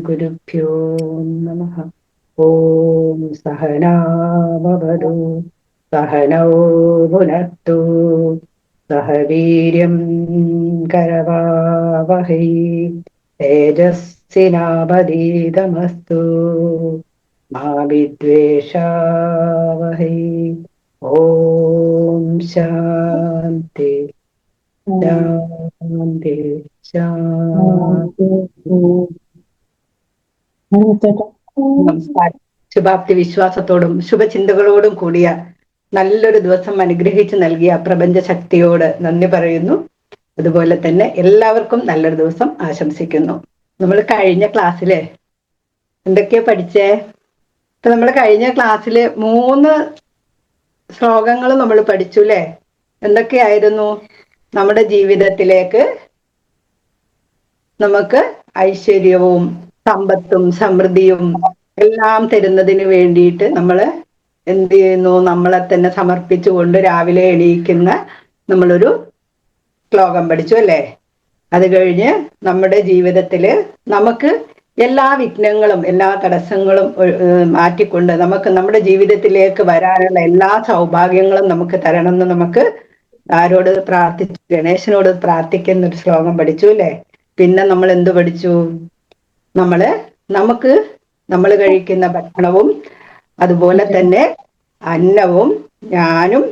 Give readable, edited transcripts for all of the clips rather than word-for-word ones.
ശ്രീഗുരുഭ്യോ നമഃ. ഓം സഹനാവവതു സഹനൗ ഭുനക്തു സഹ വീര്യം കരവാവഹൈ തേജസ്വിനാവതീതമസ്തു മാ വിദ്വേഷാവഹൈ. ഓം ശാന്തി ശാന്തി ശാന്തി. നമസ്കാരം. ശുഭാപ്തി വിശ്വാസത്തോടും ശുഭചിന്തകളോടും കൂടിയ നല്ലൊരു ദിവസം അനുഗ്രഹിച്ച് നൽകിയ പ്രപഞ്ച ശക്തിയോട് നന്ദി പറയുന്നു. അതുപോലെ തന്നെ എല്ലാവർക്കും നല്ലൊരു ദിവസം ആശംസിക്കുന്നു. നമ്മൾ കഴിഞ്ഞ ക്ലാസ്സില് എന്തൊക്കെയാ പഠിച്ചേ? ഇപ്പൊ നമ്മൾ കഴിഞ്ഞ ക്ലാസ്സില് 3 ശ്ലോകങ്ങൾ നമ്മൾ പഠിച്ചു അല്ലേ? എന്തൊക്കെയായിരുന്നു? നമ്മുടെ ജീവിതത്തിലേക്ക് നമുക്ക് ഐശ്വര്യവും സമ്പത്തും സമൃദ്ധിയും എല്ലാം തരുന്നതിന് വേണ്ടിയിട്ട് നമ്മൾ എന്ത് ചെയ്യുന്നു? നമ്മളെ തന്നെ സമർപ്പിച്ചുകൊണ്ട് രാവിലെ എണീക്കുന്ന നമ്മളൊരു ശ്ലോകം പഠിച്ചു അല്ലേ? അത് കഴിഞ്ഞ് നമ്മുടെ ജീവിതത്തിൽ നമുക്ക് എല്ലാ വിഘ്നങ്ങളും എല്ലാ തടസ്സങ്ങളും മാറ്റിക്കൊണ്ട് നമുക്ക് നമ്മുടെ ജീവിതത്തിലേക്ക് വരാനുള്ള എല്ലാ സൗഭാഗ്യങ്ങളും നമുക്ക് തരണം എന്ന് നമുക്ക് ആരോട് പ്രാർത്ഥിച്ചു? ഗണേശനോട് പ്രാർത്ഥിക്കുന്ന ഒരു ശ്ലോകം പഠിച്ചു അല്ലേ? പിന്നെ നമ്മൾ എന്ത് പഠിച്ചു? നമുക്ക് നമ്മൾ കഴിക്കുന്ന ഭക്ഷണവും അതുപോലെ തന്നെ അന്നവും ഞാനും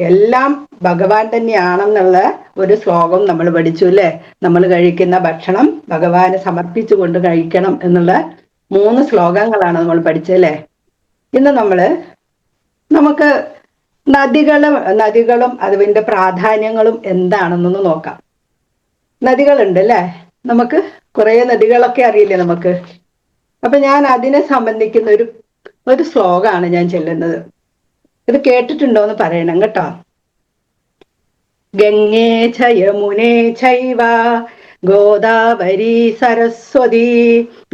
എല്ലാം ഭഗവാൻ തന്നെയാണെന്നുള്ള ഒരു ശ്ലോകം നമ്മൾ പഠിച്ചു അല്ലേ? നമ്മൾ കഴിക്കുന്ന ഭക്ഷണം ഭഗവാന് സമർപ്പിച്ചുകൊണ്ട് കഴിക്കണം എന്നുള്ള 3 ശ്ലോകങ്ങളാണ് നമ്മൾ പഠിച്ചല്ലേ? ഇന്ന് നമുക്ക് നദികളും അതിന്റെ പ്രാധാന്യങ്ങളും എന്താണെന്നൊന്ന് നോക്കാം. നദികളുണ്ട് അല്ലേ? നമുക്ക് കുറെ നദികളൊക്കെ അറിയില്ലേ നമുക്ക്? അപ്പൊ ഞാൻ അതിനെ സംബന്ധിക്കുന്ന ഒരു ശ്ലോകമാണ് ഞാൻ ചൊല്ലുന്നത്. ഇത് കേട്ടിട്ടുണ്ടോ എന്ന് പറയണം കേട്ടോ. ഗംഗേ ച യമുനേ ചൈവ ഗോദാവരി സരസ്വതി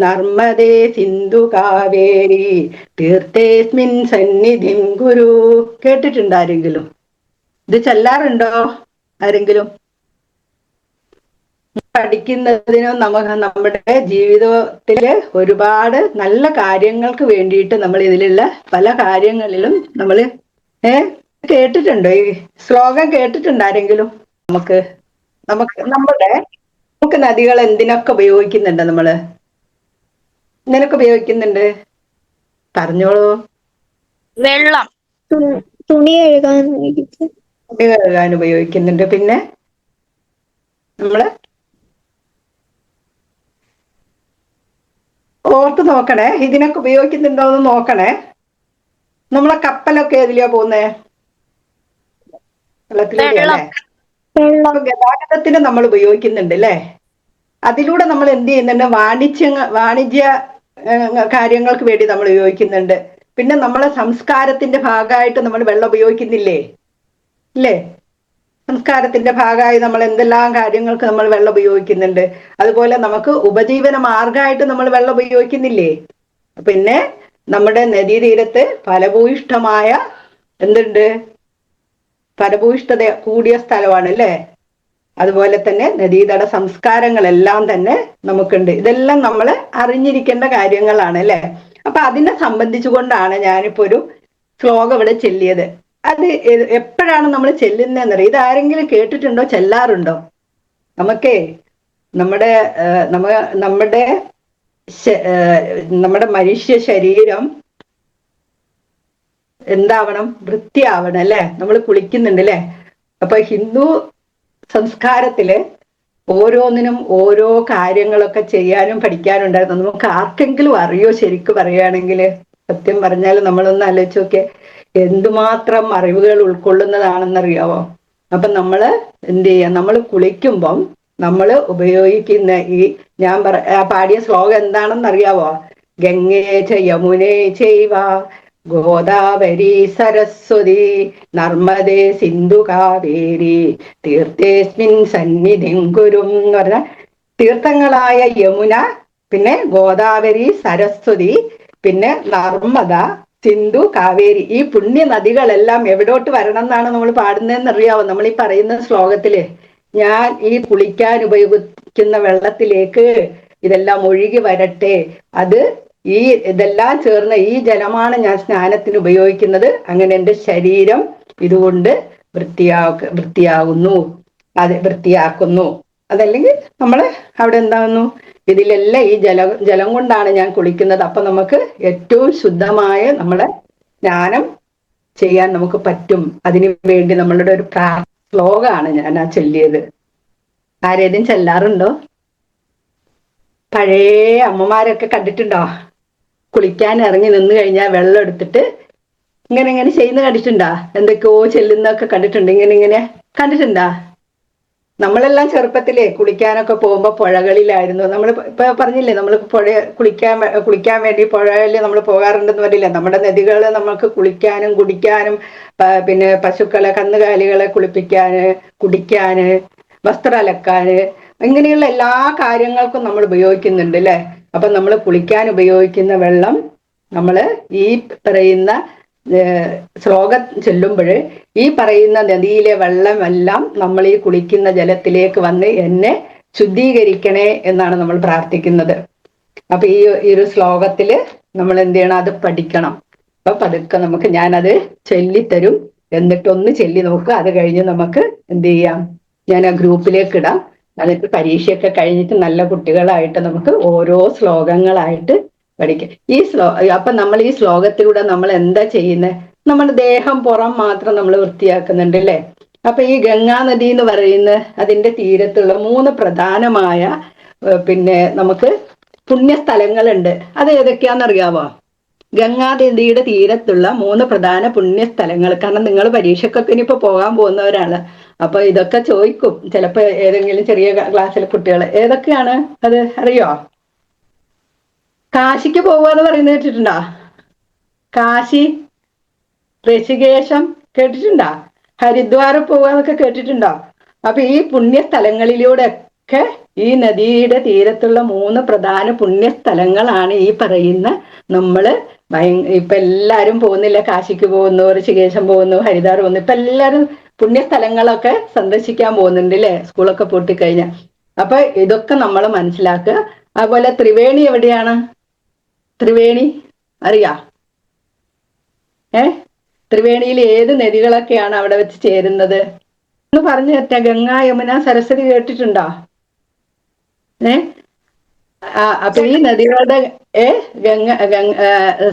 നർമ്മദേ സിന്ധു കാവേരി തീർത്ഥേസ്മിൻ സന്നിധിം കുരു. കേട്ടിട്ടുണ്ടോ ആരെങ്കിലും? ഇത് ചൊല്ലാറുണ്ടോ ആരെങ്കിലും? പഠിക്കുന്നതിനും നമ്മുടെ ജീവിതത്തില് ഒരുപാട് നല്ല കാര്യങ്ങൾക്ക് വേണ്ടിയിട്ട് നമ്മൾ ഇതിലുള്ള പല കാര്യങ്ങളിലും നമ്മൾ കേട്ടിട്ടുണ്ടോ? ഈ ശ്ലോകം കേട്ടിട്ടുണ്ടോ ആരെങ്കിലും? നമുക്ക് നദികൾ എന്തിനൊക്കെ ഉപയോഗിക്കുന്നുണ്ട്? ഇതിനൊക്കെ ഉപയോഗിക്കുന്നുണ്ട്, പറഞ്ഞോളൂ. വെള്ളം, തുണി കഴുകാൻ ഉപയോഗിക്കുന്നുണ്ട്. പിന്നെ നമ്മള് ഓർത്ത് നോക്കണേ, ഇതിനൊക്കെ ഉപയോഗിക്കുന്നുണ്ടോ എന്ന് നോക്കണേ. നമ്മളെ കപ്പലൊക്കെ ഏതിലെയാ പോകുന്നേ? വെള്ളത്തിലൂടെ അല്ലേ? അപ്പൊ ഗതാഗതത്തിന് നമ്മൾ ഉപയോഗിക്കുന്നുണ്ട് അല്ലേ? അതിലൂടെ നമ്മൾ എന്ത് ചെയ്യുന്നുണ്ട്? വാണിജ്യ കാര്യങ്ങൾക്ക് വേണ്ടി നമ്മൾ ഉപയോഗിക്കുന്നുണ്ട്. പിന്നെ നമ്മളെ സംസ്കാരത്തിന്റെ ഭാഗമായിട്ട് നമ്മൾ വെള്ളം ഉപയോഗിക്കുന്നില്ലേ? ഇല്ലേ? സംസ്കാരത്തിന്റെ ഭാഗമായി നമ്മൾ എന്തെല്ലാം കാര്യങ്ങൾക്ക് നമ്മൾ വെള്ളം ഉപയോഗിക്കുന്നുണ്ട്. അതുപോലെ നമുക്ക് ഉപജീവന മാർഗമായിട്ട് നമ്മൾ വെള്ളം ഉപയോഗിക്കുന്നില്ലേ? പിന്നെ നമ്മുടെ നദീതീരത്ത് ഫലഭൂയിഷ്ഠമായ എന്തുണ്ട്? ഫലഭൂയിഷ്ഠത കൂടിയ സ്ഥലമാണ് അല്ലേ? അതുപോലെ തന്നെ നദീതട സംസ്കാരങ്ങളെല്ലാം തന്നെ നമുക്കുണ്ട്. ഇതെല്ലാം നമ്മൾ അറിഞ്ഞിരിക്കേണ്ട കാര്യങ്ങളാണ് അല്ലേ? അപ്പൊ അതിനെ സംബന്ധിച്ചുകൊണ്ടാണ് ഞാനിപ്പോ ഒരു ശ്ലോകം ഇവിടെ ചൊല്ലിയത്. അത് എപ്പോഴാണ് നമ്മൾ ചെല്ലുന്നതെന്നറിയാം. ഇതാരെങ്കിലും കേട്ടിട്ടുണ്ടോ? ചെല്ലാറുണ്ടോ? നമ്മുടെ മനുഷ്യ ശരീരം എന്താവണം? വൃത്തിയാവണം അല്ലേ? നമ്മൾ കുളിക്കുന്നുണ്ട് അല്ലേ? അപ്പൊ ഹിന്ദു സംസ്കാരത്തില് ഓരോന്നിനും ഓരോ കാര്യങ്ങളൊക്കെ ചെയ്യാനും പഠിക്കാനും ഉണ്ടായിരുന്നു. നമുക്ക് ആർക്കെങ്കിലും അറിയോ? ശരിക്കും പറയുകയാണെങ്കിൽ, സത്യം പറഞ്ഞാൽ നമ്മളൊന്ന് ആലോചിച്ച് നോക്കിയേ, എന്തുമാത്രം അറിവുകൾ ഉൾക്കൊള്ളുന്നതാണെന്നറിയാവോ? അപ്പൊ നമ്മള് എന്ത് ചെയ്യാം? നമ്മൾ കുളിക്കുമ്പം നമ്മൾ ഉപയോഗിക്കുന്ന ഞാൻ പാടിയ ശ്ലോകം എന്താണെന്നറിയാവോ? ഗംഗേ ച യമുനേ ചൈവ ഗോദാവരി സരസ്വതി നർമ്മദേ സിന്ധു കാവേരി തീർത്ഥേസ്മിൻ സന്നിധിം കുരും എന്ന് പറഞ്ഞ തീർത്ഥങ്ങളായ യമുന, പിന്നെ ഗോദാവരി, സരസ്വതി, പിന്നെ നർമ്മദ, സിന്ധു, കാവേരി, ഈ പുണ്യ നദികളെല്ലാം എവിടോട്ട് വരണം എന്നാണ് നമ്മൾ പാടുന്നതെന്ന് അറിയാവോ? നമ്മൾ ഈ പറയുന്ന ശ്ലോകത്തില് ഞാൻ ഈ കുളിക്കാൻ ഉപയോഗിക്കുന്ന വെള്ളത്തിലേക്ക് ഇതെല്ലാം ഒഴുകി വരട്ടെ. അത് ഇതെല്ലാം ചേർന്ന ഈ ജലമാണ് ഞാൻ സ്നാനത്തിന് ഉപയോഗിക്കുന്നത്. അങ്ങനെ എൻ്റെ ശരീരം ഇതുകൊണ്ട് വൃത്തിയാകുന്നു, വൃത്തിയാക്കുന്നു. അതല്ലെങ്കിൽ നമ്മൾ അവിടെ എന്താകുന്നു, ഇതിലെല്ലാം ഈ ജലം കൊണ്ടാണ് ഞാൻ കുളിക്കുന്നത്. അപ്പൊ നമുക്ക് ഏറ്റവും ശുദ്ധമായ നമ്മളെ സ്നാനം ചെയ്യാൻ നമുക്ക് പറ്റും. അതിനു വേണ്ടി നമ്മളുടെ ഒരു ശ്ലോകമാണ് ഞാൻ ആ ചൊല്ലിയത്. ആരേതും ചെല്ലാറുണ്ടോ? പഴയ അമ്മമാരൊക്കെ കണ്ടിട്ടുണ്ടോ? കുളിക്കാൻ ഇറങ്ങി നിന്ന് കഴിഞ്ഞാൽ വെള്ളം എടുത്തിട്ട് ഇങ്ങനെ ചെയ്യുന്ന കണ്ടിട്ടുണ്ടാ? എന്തൊക്കെയോ ചെല്ലുന്നൊക്കെ കണ്ടിട്ടുണ്ട്. ഇങ്ങനെ കണ്ടിട്ടുണ്ടാ? നമ്മളെല്ലാം ചെറുപ്പത്തിലേ കുളിക്കാനൊക്കെ പോകുമ്പോ പുഴകളിലായിരുന്നു. നമ്മൾ ഇപ്പൊ പറഞ്ഞില്ലേ, നമ്മൾ കുളിക്കാൻ വേണ്ടി പുഴയിൽ നമ്മൾ പോകാറുണ്ടെന്ന് പറഞ്ഞില്ലേ. നമ്മുടെ നദികൾ നമുക്ക് കുളിക്കാനും കുടിക്കാനും പിന്നെ പശുക്കളെ കന്നുകാലികളെ കുളിപ്പിക്കാന്, കുടിക്കാന്, വസ്ത്രം അലക്കാന്, ഇങ്ങനെയുള്ള എല്ലാ കാര്യങ്ങൾക്കും നമ്മൾ ഉപയോഗിക്കുന്നുണ്ട് അല്ലെ. അപ്പൊ നമ്മൾ കുളിക്കാൻ ഉപയോഗിക്കുന്ന വെള്ളം നമ്മൾ ഈ പറയുന്ന ശ്ലോകം ചൊല്ലുമ്പോൾ ഈ പറയുന്ന നദിയിലെ വെള്ളമെല്ലാം നമ്മൾ ഈ കുളിക്കുന്ന ജലത്തിലേക്ക് വന്ന് എന്നെ ശുദ്ധീകരിക്കണേ എന്നാണ് നമ്മൾ പ്രാർത്ഥിക്കുന്നത്. അപ്പൊ ഈ ഒരു ശ്ലോകത്തില് നമ്മൾ എന്ത് ചെയ്യണം? അത് പഠിക്കണം. അപ്പൊ പതുക്കെ ഞാനത് ചൊല്ലിത്തരും. എന്നിട്ടൊന്ന് ചൊല്ലി നോക്കുക. അത് കഴിഞ്ഞ് നമുക്ക് എന്ത് ചെയ്യാം, ഞാൻ ആ ഗ്രൂപ്പിലേക്ക് ഇടാം. എന്നിട്ട് പരീക്ഷയൊക്കെ കഴിഞ്ഞിട്ട് നല്ല കുട്ടികളായിട്ട് നമുക്ക് ഓരോ ശ്ലോകങ്ങളായിട്ട് പഠിക്കാം. അപ്പൊ നമ്മൾ ഈ ശ്ലോകത്തിലൂടെ നമ്മൾ എന്താ ചെയ്യുന്നത്? നമ്മുടെ ദേഹം പുറം മാത്രം നമ്മൾ വൃത്തിയാക്കുന്നുണ്ട് അല്ലേ. അപ്പൊ ഈ ഗംഗാ നദി എന്ന് പറയുന്ന അതിന്റെ തീരത്തുള്ള 3 പ്രധാനമായ പിന്നെ നമുക്ക് പുണ്യസ്ഥലങ്ങളുണ്ട്. അത് ഏതൊക്കെയാണെന്നറിയാവോ? ഗംഗാനദിയുടെ തീരത്തുള്ള 3 പ്രധാന പുണ്യസ്ഥലങ്ങൾ. കാരണം നിങ്ങൾ പരീക്ഷക്കൊക്കെ ഇനിയിപ്പോ പോകാൻ പോകുന്നവരാണ്. അപ്പൊ ഇതൊക്കെ ചോദിക്കും ചിലപ്പോ ഏതെങ്കിലും ചെറിയ ക്ലാസ്സിലെ കുട്ടികൾ. ഏതൊക്കെയാണ് അത് അറിയോ? കാശിക്ക് പോവാന്ന് പറയുന്നത് കേട്ടിട്ടുണ്ടാ? കാശി, ഋഷികേശം കേട്ടിട്ടുണ്ടാ? ഹരിദ്വാർ പോവാന്നൊക്കെ കേട്ടിട്ടുണ്ടോ? അപ്പൊ ഈ പുണ്യസ്ഥലങ്ങളിലൂടെ ഒക്കെ ഈ നദിയുടെ തീരത്തുള്ള 3 പ്രധാന പുണ്യസ്ഥലങ്ങളാണ് ഈ പറയുന്ന നമ്മള് ഇപ്പൊ എല്ലാരും പോകുന്നില്ല. കാശിക്ക് പോകുന്നു, ഋഷികേശം പോകുന്നു, ഹരിദ്വാർ പോകുന്നു. ഇപ്പൊ എല്ലാരും പുണ്യസ്ഥലങ്ങളൊക്കെ സന്ദർശിക്കാൻ പോകുന്നുണ്ട് അല്ലേ, സ്കൂളൊക്കെ പൂട്ടിക്കഴിഞ്ഞാൽ. അപ്പൊ ഇതൊക്കെ നമ്മൾ മനസ്സിലാക്കുക. അതുപോലെ ത്രിവേണി എവിടെയാണ്? ത്രിവേണി അറിയാ? ത്രിവേണിയിൽ ഏത് നദികളൊക്കെയാണ് അവിടെ വെച്ച് ചേരുന്നത് എന്ന് പറഞ്ഞു തരട്ടെ. ഗംഗ, യമുന, സരസ്വതി കേട്ടിട്ടുണ്ടോ? അപ്പൊ ഈ നദികളുടെ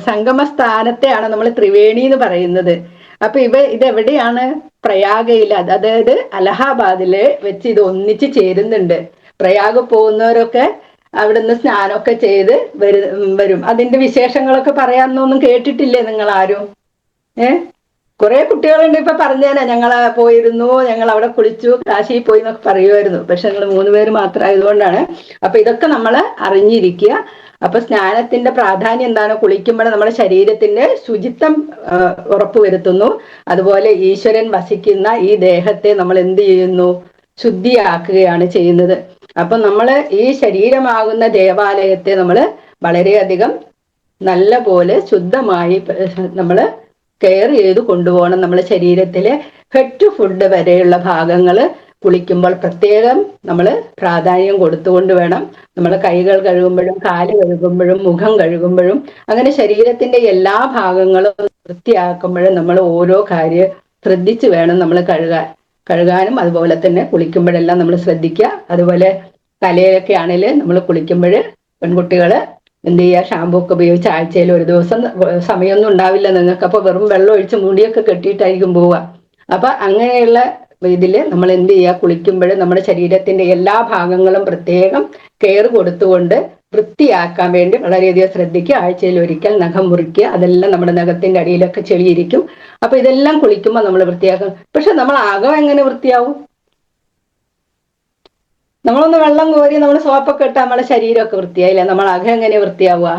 സംഗമ സ്ഥാനത്തെയാണ് നമ്മൾ ത്രിവേണി എന്ന് പറയുന്നത്. അപ്പൊ ഇതെവിടെയാണ്? പ്രയാഗയിൽ, അതായത് അലഹാബാദില് വെച്ച് ഇത് ഒന്നിച്ച് ചേരുന്നുണ്ട്. പ്രയാഗ് പോകുന്നവരൊക്കെ അവിടുന്ന് സ്നാനമൊക്കെ ചെയ്ത് വരും. അതിന്റെ വിശേഷങ്ങളൊക്കെ പറയാമെന്നൊന്നും കേട്ടിട്ടില്ലേ നിങ്ങൾ ആരും? കുറെ കുട്ടികളുണ്ട് ഇപ്പൊ പറഞ്ഞേനെ, ഞങ്ങൾ പോയിരുന്നു, ഞങ്ങൾ അവിടെ കുളിച്ചു, കാശിയിൽ പോയി എന്നൊക്കെ പറയുമായിരുന്നു. പക്ഷെ നിങ്ങൾ 3 പേര് മാത്രമായതുകൊണ്ടാണ്. അപ്പൊ ഇതൊക്കെ നമ്മൾ അറിഞ്ഞിരിക്കുക. അപ്പൊ സ്നാനത്തിന്റെ പ്രാധാന്യം എന്താണ്? കുളിക്കുമ്പോൾ നമ്മുടെ ശരീരത്തിന്റെ ശുചിത്വം ഉറപ്പുവരുത്തുന്നു. അതുപോലെ ഈശ്വരൻ വസിക്കുന്ന ഈ ദേഹത്തെ നമ്മൾ എന്ത് ചെയ്യുന്നു? ശുദ്ധിയാക്കുകയാണ് ചെയ്യുന്നത്. അപ്പൊ നമ്മള് ഈ ശരീരമാകുന്ന ദേവാലയത്തെ നമ്മൾ വളരെയധികം നല്ല പോലെ ശുദ്ധമായി നമ്മള് കെയർ ചെയ്ത് കൊണ്ടുപോകണം. നമ്മുടെ ശരീരത്തിലെ ഹെഡ് ടു ഫുഡ് വരെയുള്ള ഭാഗങ്ങൾ കുളിക്കുമ്പോൾ പ്രത്യേകം നമ്മൾ പ്രാധാന്യം കൊടുത്തുകൊണ്ട് വേണം. നമ്മൾ കൈകൾ കഴുകുമ്പോഴും കാല് കഴുകുമ്പോഴും മുഖം കഴുകുമ്പോഴും അങ്ങനെ ശരീരത്തിന്റെ എല്ലാ ഭാഗങ്ങളും വൃത്തിയാക്കുമ്പോഴും നമ്മൾ ഓരോ കാര്യം ശ്രദ്ധിച്ച് വേണം നമ്മൾ കഴുകാനും. അതുപോലെ തന്നെ കുളിക്കുമ്പോഴെല്ലാം നമ്മൾ ശ്രദ്ധിക്കുക. അതുപോലെ തലയൊക്കെ ആണെങ്കിൽ നമ്മൾ കുളിക്കുമ്പോൾ പെൺകുട്ടികൾ എന്ത് ചെയ്യുക? ഷാമ്പൂ ഒക്കെ ഉപയോഗിച്ച് ആഴ്ചയിൽ ഒരു ദിവസം, സമയമൊന്നും ഉണ്ടാവില്ല നിങ്ങൾക്ക്, അപ്പൊ വെറും വെള്ളം ഒഴിച്ച് മുടിയൊക്കെ കെട്ടിയിട്ടായിരിക്കും പോവുക. അപ്പൊ അങ്ങനെയുള്ള ഇതില് നമ്മൾ എന്ത് ചെയ്യുക? കുളിക്കുമ്പോൾ നമ്മുടെ ശരീരത്തിന്റെ എല്ലാ ഭാഗങ്ങളും പ്രത്യേകം കെയർ കൊടുത്തുകൊണ്ട് വൃത്തിയാക്കാൻ വേണ്ടി വളരെയധികം ശ്രദ്ധിക്കുക. ആഴ്ചയിൽ ഒരിക്കൽ നഖം മുറിക്കുക. അതെല്ലാം നമ്മുടെ നഖത്തിന്റെ അടിയിലൊക്കെ ചെളിയിരിക്കും. അപ്പൊ ഇതെല്ലാം കുളിക്കുമ്പോൾ നമ്മൾ വൃത്തിയാക്കും. പക്ഷെ നമ്മൾ അകം എങ്ങനെ വൃത്തിയാവും? നമ്മളൊന്ന് വെള്ളം കോരി നമ്മൾ സോപ്പൊക്കെ ഇട്ട് നമ്മളെ ശരീരമൊക്കെ വൃത്തിയായില്ലേ, നമ്മൾ അകം എങ്ങനെ വൃത്തിയാവുക?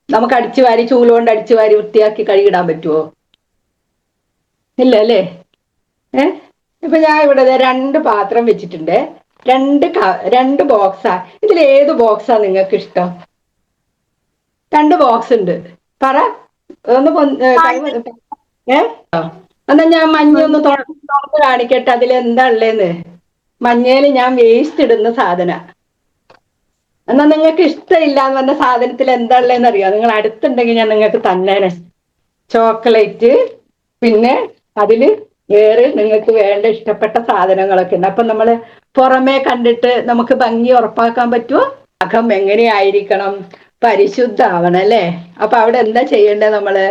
നമുക്ക് അടിച്ചു വാരി ചൂലുകൊണ്ട് അടിച്ചു വാരി വൃത്തിയാക്കി കഴുകിടാൻ പറ്റുമോ? ഇല്ല അല്ലേ. ഇപ്പൊ ഞാൻ ഇവിടെ 2 പാത്രം വെച്ചിട്ടുണ്ട്. 2 ബോക്സാ. ഇതിൽ ഏത് ബോക്സാ നിങ്ങൾക്ക് ഇഷ്ടം? 2 ബോക്സ് ഉണ്ട്. പറ ഒന്ന്. എന്നാ ഞാൻ മഞ്ഞൊന്ന് തുറന്ന് കാണിക്കട്ടെ അതിലെന്താ ഉള്ളേന്ന്. മഞ്ഞേല് ഞാൻ വേസ്റ്റ് ഇടുന്ന സാധന. എന്നാൽ നിങ്ങൾക്ക് ഇഷ്ടമില്ല എന്ന് പറഞ്ഞ സാധനത്തിൽ എന്താ ഉള്ളതെന്ന് അറിയാം? നിങ്ങൾ അടുത്തുണ്ടെങ്കിൽ ഞാൻ നിങ്ങൾക്ക് തന്നേനെ. ചോക്ലേറ്റ്, പിന്നെ അതില് വേറെ നിങ്ങൾക്ക് വേണ്ട ഇഷ്ടപ്പെട്ട സാധനങ്ങളൊക്കെ ഉണ്ട്. അപ്പൊ നമ്മള് പുറമേ കണ്ടിട്ട് നമുക്ക് ഭംഗി ഉറപ്പാക്കാൻ പറ്റുമോ? അകം എങ്ങനെയായിരിക്കണം? പരിശുദ്ധാവണം അല്ലേ? അപ്പൊ അവിടെ എന്താ ചെയ്യേണ്ടത് നമ്മള്?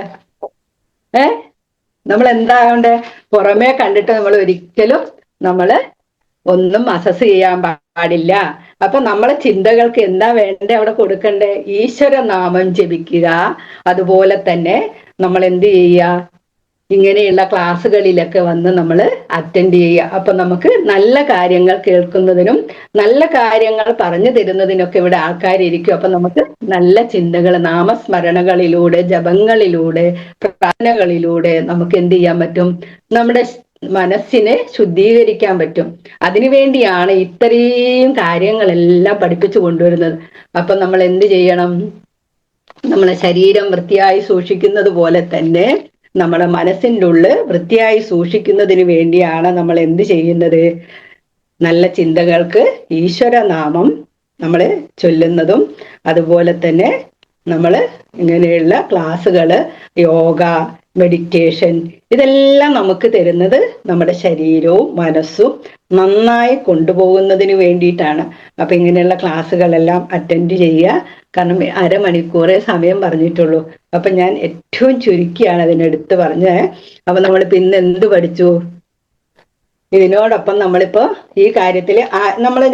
നമ്മൾ എന്താകണ്ടേ? പുറമേ കണ്ടിട്ട് നമ്മൾ ഒരിക്കലും നമ്മള് ഒന്നും അസസ് ചെയ്യാൻ പാടില്ല. അപ്പൊ നമ്മളെ ചിന്തകൾക്ക് എന്താ വേണ്ടേ അവിടെ കൊടുക്കണ്ടേ? ഈശ്വര നാമം ജപിക്കുക. അതുപോലെ തന്നെ നമ്മൾ എന്ത് ചെയ്യുക? ഇങ്ങനെയുള്ള ക്ലാസ്സുകളിലൊക്കെ വന്ന് നമ്മൾ അറ്റൻഡ് ചെയ്യുക. അപ്പൊ നമുക്ക് നല്ല കാര്യങ്ങൾ കേൾക്കുന്നതിനും നല്ല കാര്യങ്ങൾ പറഞ്ഞു തരുന്നതിനൊക്കെ ഇവിടെ ആൾക്കാരിയ്ക്കും. അപ്പൊ നമുക്ക് നല്ല ചിന്തകൾ, നാമസ്മരണകളിലൂടെ, ജപങ്ങളിലൂടെ, പ്രാർത്ഥനകളിലൂടെ നമുക്ക് എന്ത് ചെയ്യാൻ പറ്റും? നമ്മുടെ മനസ്സിനെ ശുദ്ധീകരിക്കാൻ പറ്റും. അതിനുവേണ്ടിയാണ് ഇത്രയും കാര്യങ്ങളെല്ലാം പഠിപ്പിച്ചു കൊണ്ടുവരുന്നത്. അപ്പൊ നമ്മൾ എന്ത് ചെയ്യണം? നമ്മളെ ശരീരം വൃത്തിയായി സൂക്ഷിക്കുന്നത് പോലെ തന്നെ നമ്മുടെ മനസ്സിൻ്റെ ഉള്ളിൽ വൃത്തിയായി സൂക്ഷിക്കുന്നതിന് വേണ്ടിയാണ് നമ്മൾ എന്ത് ചെയ്യുന്നത്? നല്ല ചിന്തകൾക്ക് ഈശ്വരനാമം നമ്മൾ ചൊല്ലുന്നതും അതുപോലെ തന്നെ നമ്മൾ ഇങ്ങനെയുള്ള ക്ലാസ്സുകൾ, യോഗ, മെഡിറ്റേഷൻ, ഇതെല്ലാം നമുക്ക് തരുന്നത് നമ്മുടെ ശരീരവും മനസ്സും നന്നായി കൊണ്ടുപോകുന്നതിന് വേണ്ടിയിട്ടാണ്. അപ്പൊ ഇങ്ങനെയുള്ള ക്ലാസ്സുകളെല്ലാം അറ്റൻഡ് ചെയ്യുക. കാരണം അരമണിക്കൂറേ സമയം പറഞ്ഞിട്ടുള്ളൂ. അപ്പൊ ഞാൻ ഏറ്റവും ചുരുക്കിയാണ് അതിനെടുത്ത് പറഞ്ഞത്. അപ്പൊ നമ്മളിപ്പോ ഇന്ന് എന്ത് പഠിച്ചു? ഇതിനോടൊപ്പം നമ്മളിപ്പോ ഈ കാര്യത്തിൽ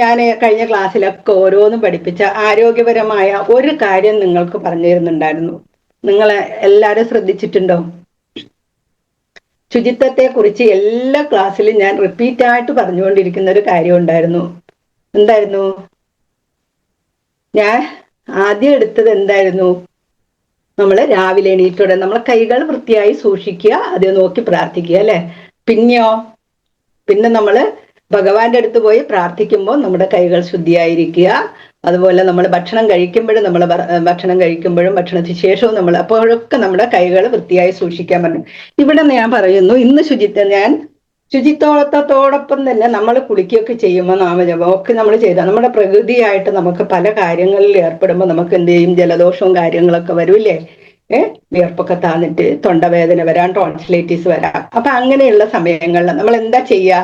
ഞാൻ കഴിഞ്ഞ ക്ലാസ്സിലൊക്കെ ഓരോന്നും പഠിപ്പിച്ച ആരോഗ്യപരമായ ഒരു കാര്യം നിങ്ങൾക്ക് പറഞ്ഞു തരുന്നുണ്ടായിരുന്നു. നിങ്ങൾ എല്ലാവരും ശ്രദ്ധിച്ചിട്ടുണ്ടോ? ശുചിത്വത്തെ കുറിച്ച് എല്ലാ ക്ലാസ്സിലും ഞാൻ റിപ്പീറ്റ് ആയിട്ട് പറഞ്ഞുകൊണ്ടിരിക്കുന്ന ഒരു കാര്യം ഉണ്ടായിരുന്നു. എന്തായിരുന്നു? ഞാൻ ആദ്യം എടുത്തത് എന്തായിരുന്നു? നമ്മൾ രാവിലെ എണീറ്റോടെ നമ്മളെ കൈകൾ വൃത്തിയായി സൂക്ഷിക്കുക, അത് നോക്കി പ്രാർത്ഥിക്കുക അല്ലെ? പിന്നെ നമ്മൾ ഭഗവാന്റെ അടുത്ത് പോയി പ്രാർത്ഥിക്കുമ്പോൾ നമ്മുടെ കൈകൾ ശുദ്ധിയായിരിക്കുക. അതുപോലെ നമ്മൾ ഭക്ഷണം കഴിക്കുമ്പോഴും ഭക്ഷണത്തിന് ശേഷവും നമ്മൾ അപ്പോഴൊക്കെ നമ്മുടെ കൈകൾ വൃത്തിയായി സൂക്ഷിക്കാൻ പറഞ്ഞു. ഇവിടെ ഞാൻ പറയുന്നു, ഇന്ന് ശുചിത്വത്തോടൊപ്പം തന്നെ നമ്മൾ കുളിക്കുകയൊക്കെ ചെയ്യുമ്പോൾ നാമജപം ഒക്കെ നമ്മൾ ചെയ്താൽ നമ്മുടെ പ്രകൃതിയായിട്ട് നമുക്ക് പല കാര്യങ്ങളിൽ ഏർപ്പെടുമ്പോൾ നമുക്ക് എന്ത് ചെയ്യും? ജലദോഷവും കാര്യങ്ങളൊക്കെ വരൂല്ലേ? വിയർപ്പൊക്കെ താന്നിട്ട് തൊണ്ടവേദന വരാം, ടോൺസിലൈറ്റിസ് വരാം. അപ്പൊ അങ്ങനെയുള്ള സമയങ്ങളിൽ നമ്മൾ എന്താ ചെയ്യാ?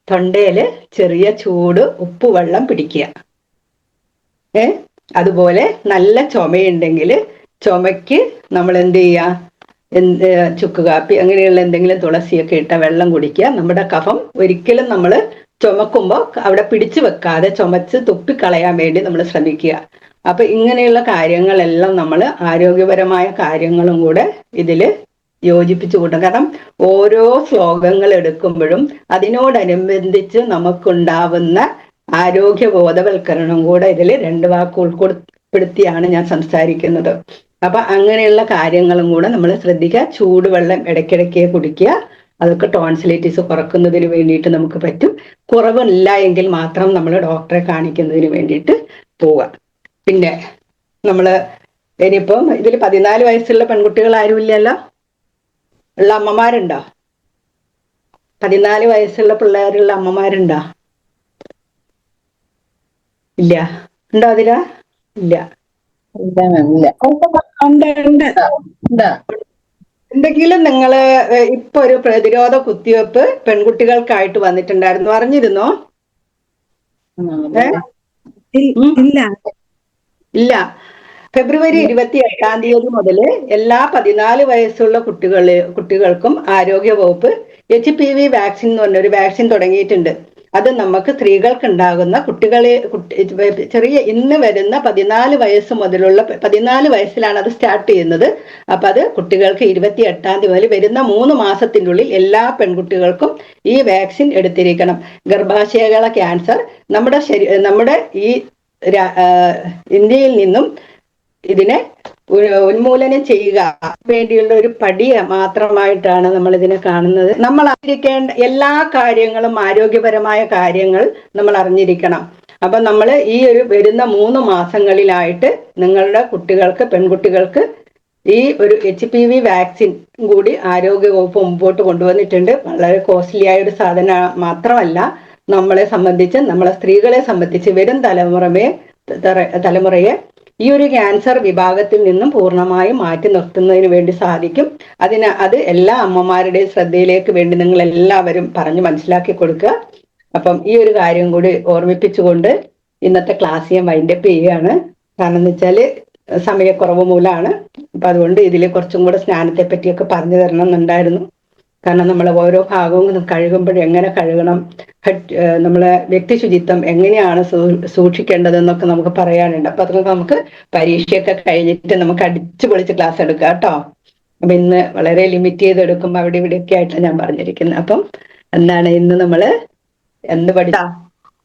തൊണ്ടയില് ചെറിയ ചൂട് ഉപ്പുവെള്ളം പിടിക്കുക. അതുപോലെ നല്ല ചുമയുണ്ടെങ്കിൽ ചുമയ്ക്ക് നമ്മൾ എന്ത് ചെയ്യുക? ചുക്ക് കാപ്പി അങ്ങനെയുള്ള എന്തെങ്കിലും തുളസിയൊക്കെ ഇട്ട വെള്ളം കുടിക്കുക. നമ്മുടെ കഫം ഒരിക്കലും നമ്മൾ ചുമക്കുമ്പോൾ അവിടെ പിടിച്ചു വെക്കാതെ ചുമച്ച് തുപ്പിക്കളയാൻ വേണ്ടി നമ്മൾ ശ്രമിക്കുക. അപ്പൊ ഇങ്ങനെയുള്ള കാര്യങ്ങളെല്ലാം നമ്മൾ ആരോഗ്യപരമായ കാര്യങ്ങളും കൂടെ ഇതില് യോജിപ്പിച്ചു കൂട്ടും. കാരണം ഓരോ ശ്ലോകങ്ങൾ എടുക്കുമ്പോഴും അതിനോടനുബന്ധിച്ച് നമുക്കുണ്ടാവുന്ന ആരോഗ്യ ബോധവൽക്കരണം കൂടെ ഇതിൽ 2 വാക്ക് ഉൾപ്പെടുത്തിയാണ് ഞാൻ സംസാരിക്കുന്നത്. അപ്പൊ അങ്ങനെയുള്ള കാര്യങ്ങളും കൂടെ നമ്മൾ ശ്രദ്ധിക്കുക. ചൂടുവെള്ളം ഇടയ്ക്കിടയ്ക്ക് കുടിക്കുക. അതൊക്കെ ടോൺസിലൈറ്റിസ് കുറക്കുന്നതിന് വേണ്ടിയിട്ട് നമുക്ക് പറ്റും. കുറവില്ല എങ്കിൽ മാത്രം നമ്മൾ ഡോക്ടറെ കാണിക്കുന്നതിന് വേണ്ടിയിട്ട് പോവുക. പിന്നെ ഇനിയിപ്പം ഇതിൽ 14 വയസ്സുള്ള പെൺകുട്ടികൾ ആരും ഇല്ലല്ലോ? ഉള്ള അമ്മമാരുണ്ടോ? 14 വയസ്സുള്ള പിള്ളേരുള്ള അമ്മമാരുണ്ടോ? ഇല്ല. ഉണ്ടോ അതിലാ? ഇല്ല. എന്തെങ്കിലും നിങ്ങള് ഇപ്പൊ ഒരു പ്രതിരോധ കുത്തിവെപ്പ് പെൺകുട്ടികൾക്കായിട്ട് വന്നിട്ടുണ്ടായിരുന്നു, അറിഞ്ഞിരുന്നോ? ഇല്ല. ഫെബ്രുവരി 28-ാം തീയതി മുതൽ എല്ലാ 14 വയസ്സുള്ള കുട്ടികൾക്കും ആരോഗ്യ വകുപ്പ് HPV വാക്സിൻ എന്ന് പറഞ്ഞൊരു വാക്സിൻ തുടങ്ങിയിട്ടുണ്ട്. അത് നമുക്ക് സ്ത്രീകൾക്ക് ഉണ്ടാകുന്ന ഇന്ന് വരുന്ന 14 വയസ്സ് മുതലുള്ള 14 വയസ്സിലാണ് അത് സ്റ്റാർട്ട് ചെയ്യുന്നത്. അപ്പൊ അത് കുട്ടികൾക്ക് 28-ാം തീയതി മുതൽ വരുന്ന 3 മാസത്തിൻ്റെ ഉള്ളിൽ എല്ലാ പെൺകുട്ടികൾക്കും ഈ വാക്സിൻ എടുത്തിരിക്കണം. ഗർഭാശയകള ക്യാൻസർ നമ്മുടെ ഈ ഇന്ത്യയിൽ നിന്നും ഇതിനെ ഉന്മൂലനം ചെയ്യുക വേണ്ടിയുള്ള ഒരു പടി മാത്രമായിട്ടാണ് നമ്മൾ ഇതിനെ കാണുന്നത്. നമ്മൾ അറിഞ്ഞിരിക്കേണ്ട എല്ലാ കാര്യങ്ങളും, ആരോഗ്യപരമായ കാര്യങ്ങൾ നമ്മൾ അറിഞ്ഞിരിക്കണം. അപ്പൊ നമ്മൾ ഈ വരുന്ന 3 മാസങ്ങളിലായിട്ട് നിങ്ങളുടെ പെൺകുട്ടികൾക്ക് ഈ ഒരു HPV വാക്സിൻ കൂടി ആരോഗ്യവകുപ്പ് മുമ്പോട്ട് കൊണ്ടുവന്നിട്ടുണ്ട്. വളരെ കോസ്റ്റ്ലി ആയ ഒരു സാധനം മാത്രമല്ല, നമ്മളെ സംബന്ധിച്ച്, നമ്മളെ സ്ത്രീകളെ സംബന്ധിച്ച് വരും തലമുറയെ ഈ ഒരു ക്യാൻസർ വിഭാഗത്തിൽ നിന്നും പൂർണ്ണമായും മാറ്റി നിർത്തുന്നതിന് വേണ്ടി സാധിക്കും. അത് എല്ലാ അമ്മമാരുടെയും ശ്രദ്ധയിലേക്ക് വേണ്ടി നിങ്ങൾ എല്ലാവരും പറഞ്ഞു മനസ്സിലാക്കി കൊടുക്കുക. അപ്പം ഈ ഒരു കാര്യം കൂടി ഓർമ്മിപ്പിച്ചുകൊണ്ട് ഇന്നത്തെ ക്ലാസ് ഞാൻ വൈൻഡപ്പ് ചെയ്യുകയാണ്. കാരണം എന്ന് വെച്ചാല് സമയക്കുറവ് മൂലമാണ്. അപ്പൊ അതുകൊണ്ട് ഇതിൽ കുറച്ചും കൂടെ സ്നാനത്തെ പറ്റിയൊക്കെ പറഞ്ഞു തരണം എന്നുണ്ടായിരുന്നു. കാരണം നമ്മൾ ഓരോ ഭാഗവും കഴുകുമ്പോഴും എങ്ങനെ കഴുകണം, നമ്മളെ വ്യക്തി ശുചിത്വം എങ്ങനെയാണ് സൂക്ഷിക്കേണ്ടതെന്നൊക്കെ നമുക്ക് പറയാനുണ്ട്. അപ്പൊ അതൊക്കെ നമുക്ക് പരീക്ഷയൊക്കെ കഴിഞ്ഞിട്ട് നമുക്ക് അടിച്ചു പൊളിച്ച് ക്ലാസ് എടുക്കാം കേട്ടോ. അപ്പൊ ഇന്ന് വളരെ ലിമിറ്റ് ചെയ്ത് എടുക്കുമ്പോൾ അവിടെ ഇവിടെയൊക്കെ ആയിട്ടാണ് ഞാൻ പറഞ്ഞിരിക്കുന്നത്. അപ്പം എന്താണ് ഇന്ന് നമ്മള്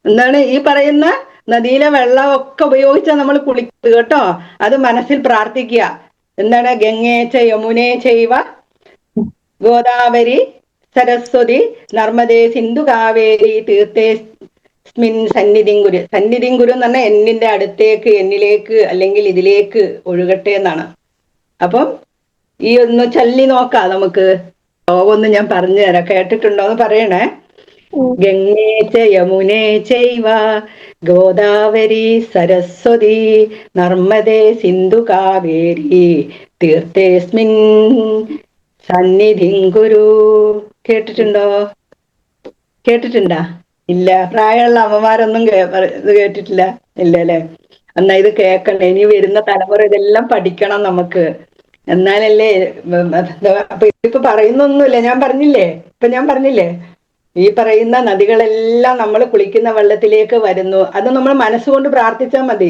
എന്താണ് ഈ പറയുന്ന നദിയിലെ വെള്ളമൊക്കെ ഉപയോഗിച്ചാൽ നമ്മൾ കുളിക്കുന്നത് കേട്ടോ. അത് മനസ്സിൽ പ്രാർത്ഥിക്കുക. എന്താണ്? ഗംഗേച്ച യമുനേ ചൈവ ഗോദാവരി സരസ്വതി നർമ്മദേ സിന്ധു കാവേരി തീർത്ഥേസ്മിൻ സന്നിധിം കുരു. സന്നിധിം കുരു എന്ന് പറഞ്ഞാൽ എന്നിന്റെ അടുത്തേക്ക്, എന്നിലേക്ക് അല്ലെങ്കിൽ ഇതിലേക്ക് ഒഴുകട്ടെ എന്നാണ്. അപ്പം ഈ ഒന്ന് ചൊല്ലി നോക്കാം നമുക്ക്. ഒന്ന് ഞാൻ പറഞ്ഞു തരാം, കേട്ടിട്ടുണ്ടോന്ന് പറയണേ. ഗംഗേ ച യമുനേ ചൈവ ഗോദാവരി സരസ്വതി നർമ്മദേ സിന്ധു കാവേരി തീർത്ഥേസ്മിൻ സന്നിധിം കുരു. കേട്ടിട്ടുണ്ടോ? കേട്ടിട്ടുണ്ടാ? ഇല്ല. പ്രായമുള്ള അമ്മമാരൊന്നും ഇത് കേട്ടിട്ടില്ല, ഇല്ല അല്ലെ? എന്നാ ഇത് കേൾക്കണേ. ഇനി വരുന്ന തലമുറ ഇതെല്ലാം പഠിക്കണം നമുക്ക്. എന്നാലല്ലേ അപ്പൊ ഇതിപ്പോ പറയുന്നൊന്നുമില്ല. ഞാൻ പറഞ്ഞില്ലേ ഈ പറയുന്ന നദികളെല്ലാം നമ്മൾ കുളിക്കുന്ന വെള്ളത്തിലേക്ക് വരുന്നു. അത് നമ്മൾ മനസ്സുകൊണ്ട് പ്രാർത്ഥിച്ചാൽ മതി.